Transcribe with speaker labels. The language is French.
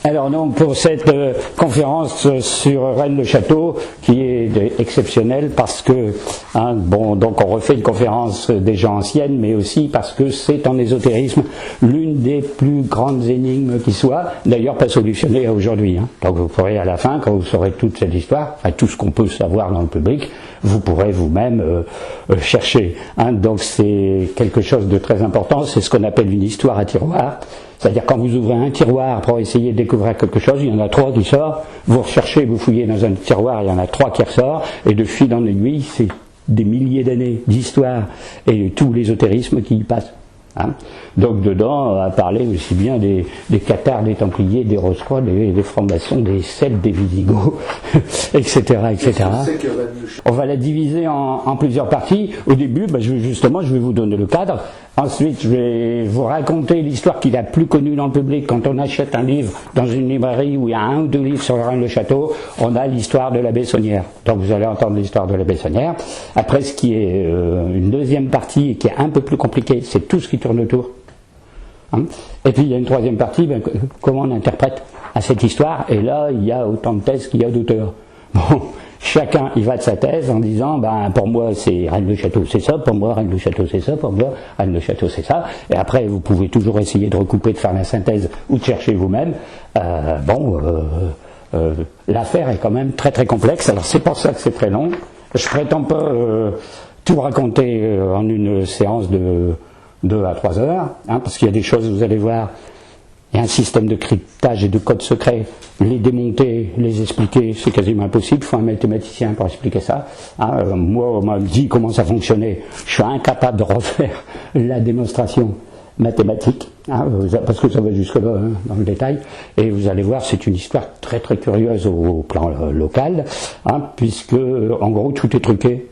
Speaker 1: Alors donc pour cette conférence sur Rennes-le-Château qui est exceptionnelle parce que donc on refait une conférence déjà ancienne, mais aussi parce que c'est en ésotérisme l'une des plus grandes énigmes qui soit, d'ailleurs pas solutionnées aujourd'hui. Donc vous pourrez à la fin, quand vous saurez toute cette histoire, tout ce qu'on peut savoir dans le public, vous pourrez vous-même chercher. Donc c'est quelque chose de très important, c'est ce qu'on appelle une histoire à tiroir. C'est-à-dire quand vous ouvrez un tiroir pour essayer de découvrir quelque chose, il y en a 3 qui sortent, vous recherchez, vous fouillez dans un tiroir, il y en a 3 qui ressortent, et de fil en aiguille, c'est des milliers d'années d'histoire et tout l'ésotérisme qui y passe. Donc dedans, on va parler aussi bien des cathares, des templiers, des Rose-Croix, des francs-maçons, des Celtes, des Visigoths, etc. etc. On va la diviser en plusieurs parties. Au début, je vais vous donner le cadre. Ensuite, je vais vous raconter l'histoire qui est la plus connue dans le public. Quand on achète un livre dans une librairie où il y a 1 ou 2 livres sur Rennes-le-Château, on a l'histoire de la Bessonnière. Donc vous allez entendre l'histoire de la Bessonnière. Après, ce qui est une deuxième partie qui est un peu plus compliquée, c'est tout ce qui tourne autour. Et puis il y a une troisième partie, comment on interprète à cette histoire. Et là, il y a autant de thèses qu'il y a d'auteurs. Bon, chacun il va de sa thèse en disant pour moi c'est Rennes-le-Château c'est ça, pour moi Rennes-le-Château c'est ça, pour moi Rennes-le-Château c'est ça, et après vous pouvez toujours essayer de recouper, de faire la synthèse ou de chercher vous-même. L'affaire est quand même très très complexe, alors c'est pour ça que c'est très long. Je prétends pas tout raconter en une séance de 2 à 3 heures, parce qu'il y a des choses, vous allez voir, il y a un système de cryptage et de code secret. Les démonter, les expliquer, c'est quasiment impossible. Il faut un mathématicien pour expliquer ça. Moi, on m'a dit comment ça fonctionnait. Je suis incapable de refaire la démonstration mathématique, parce que ça va jusque-là, dans le détail. Et vous allez voir, c'est une histoire très très curieuse au plan local, puisque, en gros, tout est truqué.